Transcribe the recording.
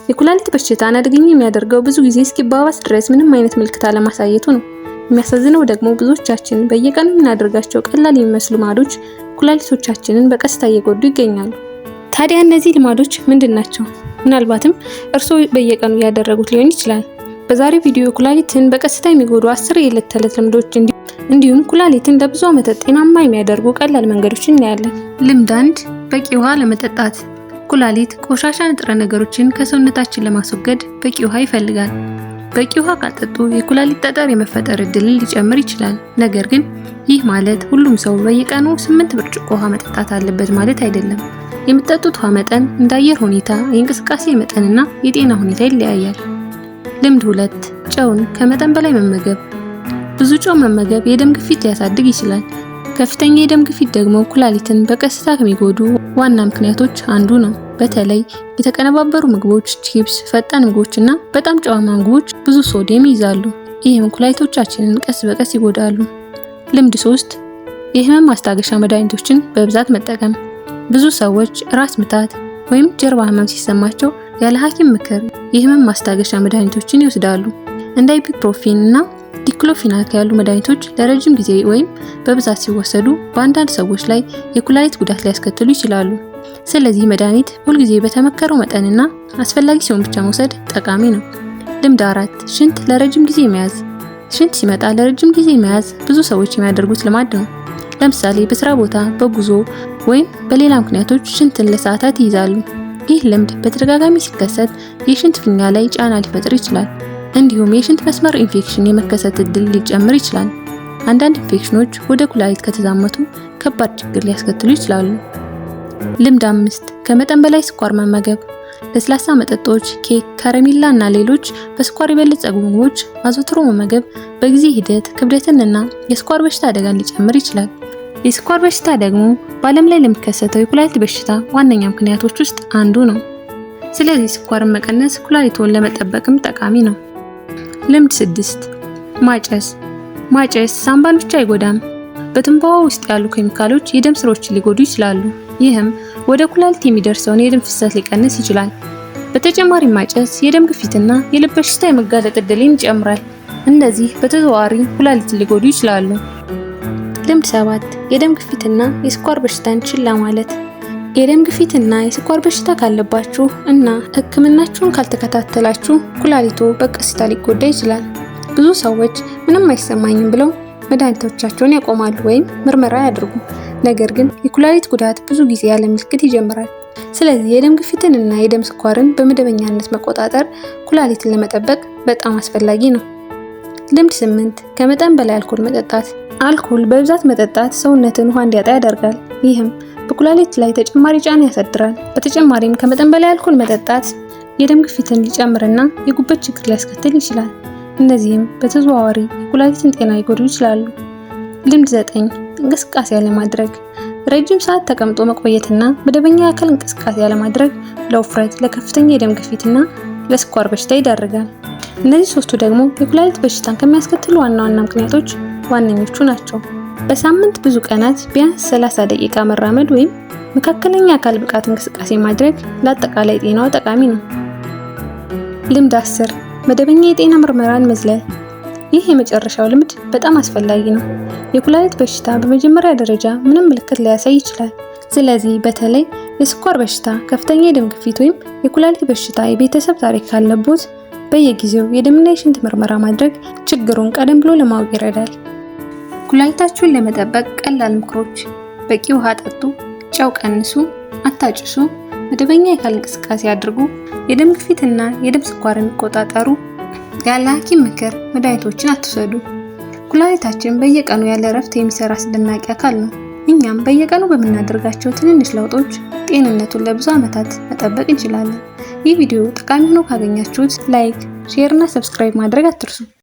የኩላሊት በሽታን አደገኛ የሚያደርገው ብዙ ጊዜ እስኪባባስ ድረስ ምንም አይነት ምልክት አለማሳየቱ ነው። የሚያሳዝነው ደግሞ ብዙዎቻችን በየቀኑ የምናደርጋቸው ቀላል የሚመስሉ ልማዶች ኩላሊቶቻችንን በቀስታ እየጎዱ ይገኛሉ። ታዲያ እነዚህ ልማዶች ምንድን ናቸው? ምናልባትም እርስዎ በየቀኑ እያደረጉት ሊሆን ይችላል። በዛሬው ቪዲዮ ኩላሊትን በቀስታ የሚጎዱ 10 የዕለት ተዕለት ልምዶች እንዲሁም ኩላሊትን ለብዙ ዓመታት ጤናማ የሚያደርጉ ቀላል መንገዶችን እናያለን። ልምድ 1 በቂ ውሃ ለመጠጣት። ኩላሊት ቆሻሻ ንጥረ ነገሮችን ከሰውነታችን ለማስወገድ በቂ ውሃ ይፈልጋል። በቂ ውሃ ካልጠጡ የኩላሊት ጠጠር የመፈጠር እድልን ሊጨምር ይችላል። ነገር ግን ይህ ማለት ሁሉም ሰው በየቀኑ 8 ብርጭቆ ውሃ መጠጣት አለበት ማለት አይደለም። የምትጠጡት ውሃ መጠን እንደ አየር ሁኔታ፣ የእንቅስቃሴ መጠንና የጤና ሁኔታ ይለያያል። ልምድ 2 ጨውን ከመጠን በላይ መመገብ። ብዙ ጨው መመገብ የደም ግፊት ሊያሳድግ ይችላል። ከፍተኛ የደም ግፊት ደግሞ ኩላሊትን በቀስታ ከሚጎዱ ዋና ምክንያቶች አንዱ ነው። በተለይ የተቀነባበሩ ምግቦች፣ ቺፕስ፣ ፈጣን ምግቦች እና በጣም ጨዋማ ምግቦች ብዙ ሶዲየም ይይዛሉ። ይህም ኩላሊቶቻችንን ቀስ በቀስ ይጎዳሉ። ልምድ 3 የህመም ማስታገሻ መድኃኒቶችን በብዛት መጠቀም። ብዙ ሰዎች ራስ ምታት ወይም ጀርባ ህመም ሲሰማቸው ያለ ሐኪም ምክር የህመም ማስታገሻ መድኃኒቶችን ይወስዳሉ። እንደ ኢቡፕሮፊን እና ዲክሎፊናክ ያሉ መድኃኒቶች ለረጅም ጊዜ ወይም በብዛት ሲወሰዱ በአንዳንድ ሰዎች ላይ የኩላሊት ጉዳት ሊያስከትሉ ይችላሉ። ስለዚህ መድኃኒት ሁልጊዜ በተመከረው መጠንና አስፈላጊ ሲሆን ብቻ መውሰድ ጠቃሚ ነው። ልምድ 4 ሽንት ለረጅም ጊዜ መያዝ። ሽንት ሲመጣ ለረጅም ጊዜ መያዝ ብዙ ሰዎች የሚያደርጉት ልማድ ነው። ለምሳሌ በስራ ቦታ፣ በጉዞ ወይም በሌላ ምክንያቶች ሽንትን ለሰዓታት ይይዛሉ። ይህ ልምድ በተደጋጋሚ ሲከሰት የሽንት ፊኛ ላይ ጫና ሊፈጥር ይችላል። እንዲሁም የሽንት መስመር ኢንፌክሽን የመከሰት እድል ሊጨምር ይችላል። አንዳንድ ኢንፌክሽኖች ወደ ኩላሊት ከተዛመቱ ከባድ ችግር ሊያስከትሉ ይችላሉ። ልምድ 5 ከመጠን በላይ ስኳር መመገብ። ለስላሳ መጠጦች፣ ኬክ፣ ከረሜላ እና ሌሎች በስኳር የበለጸጉ ምግቦች አዘውትሮ መመገብ በጊዜ ሂደት ክብደትንና የስኳር በሽታ አደጋን ሊጨምር ይችላል። የስኳር በሽታ ደግሞ በዓለም ላይ ለሚከሰተው የኩላሊት በሽታ ዋነኛ ምክንያቶች ውስጥ አንዱ ነው። ስለዚህ ስኳርን መቀነስ ኩላሊቶን ለመጠበቅም ጠቃሚ ነው። ልምድ 6 ማጨስ። ማጨስ ሳምባን ብቻ አይጎዳም። በትንባሆ ውስጥ ያሉ ኬሚካሎች የደም ስሮችን ሊጎዱ ይችላሉ። ይህም ወደ ኩላሊት የሚደርሰውን የደም ፍሰት ሊቀንስ ይችላል። በተጨማሪም ማጨስ የደም ግፊትና የልብ በሽታ የመጋለጥ እድልን ይጨምራል። እነዚህ በተዘዋዋሪ ኩላሊትን ሊጎዱ ይችላሉ። ልምድ 7 የደም ግፊትና የስኳር በሽታን ችላ ማለት። የደም ግፊትና የስኳር በሽታ ካለባችሁ እና ሕክምናችሁን ካልተከታተላችሁ ኩላሊቶ በቀስታ ሊጎዳ ይችላል። ብዙ ሰዎች ምንም አይሰማኝም ብለው መድኃኒቶቻቸውን ያቆማሉ ወይም ምርመራ ያድርጉ። ነገር ግን የኩላሊት ጉዳት ብዙ ጊዜ ያለ ምልክት ይጀምራል። ስለዚህ የደም ግፊትንና የደም ስኳርን በመደበኛነት መቆጣጠር ኩላሊትን ለመጠበቅ በጣም አስፈላጊ ነው። ልምድ 8 ከመጠን በላይ አልኮል መጠጣት። አልኮል በብዛት መጠጣት ሰውነትን ውሃ እንዲያጣ ያደርጋል። ይህም በኩላሊት ላይ ተጨማሪ ጫና ያሳድራል። በተጨማሪም ከመጠን በላይ አልኮል መጠጣት የደም ግፊትን ሊጨምርና የጉበት ችግር ሊያስከትል ይችላል። እነዚህም በተዘዋዋሪ የኩላሊትን ጤና ሊጎዱ ይችላሉ። ልምድ 9 እንቅስቃሴ ያለማድረግ። ረጅም ሰዓት ተቀምጦ መቆየትና መደበኛ የአካል እንቅስቃሴ ያለማድረግ ለውፍረት፣ ለከፍተኛ የደም ግፊትና ለስኳር በሽታ ይዳርጋል። እነዚህ ሶስቱ ደግሞ የኩላሊት በሽታን ከሚያስከትሉ ዋና ምክንያቶች ዋነኞቹ ናቸው። በሳምንት ብዙ ቀናት ቢያንስ 30 ደቂቃ መራመድ ወይም መካከለኛ የአካል ብቃት እንቅስቃሴ ማድረግ ለአጠቃላይ ጤናው ጠቃሚ ነው። ልምድ 10 መደበኛ የጤና ምርመራን መዝለል። ይህ የመጨረሻው ልምድ በጣም አስፈላጊ ነው። የኩላሊት በሽታ በመጀመሪያ ደረጃ ምንም ምልክት ሊያሳይ ይችላል። ስለዚህ በተለይ የስኳር በሽታ፣ ከፍተኛ የደም ግፊት ወይም የኩላሊት በሽታ የቤተሰብ ታሪክ ካለቦት በየጊዜው የደምና የሽንት ምርመራ ማድረግ ችግሩን ቀደም ብሎ ለማወቅ ይረዳል። ኩላሊታችሁን ለመጠበቅ ቀላል ምክሮች: በቂ ውሃ ጠጡ፣ ጨው ቀንሱ፣ አታጭሱ፣ መደበኛ የአካል እንቅስቃሴ አድርጉ፣ የደም ግፊትና የደም ስኳርን ይቆጣጠሩ፣ ያለ ሐኪም ምክር መድኃኒቶችን አትውሰዱ። ኩላሊታችን በየቀኑ ያለ እረፍት የሚሰራ አስደናቂ አካል ነው። እኛም በየቀኑ በምናደርጋቸው ትንንሽ ለውጦች ጤንነቱን ለብዙ ዓመታት መጠበቅ እንችላለን። ይህ ቪዲዮ ጠቃሚ ሆኖ ካገኛችሁት ላይክ፣ ሼር እና ሰብስክራይብ ማድረግ አትርሱ።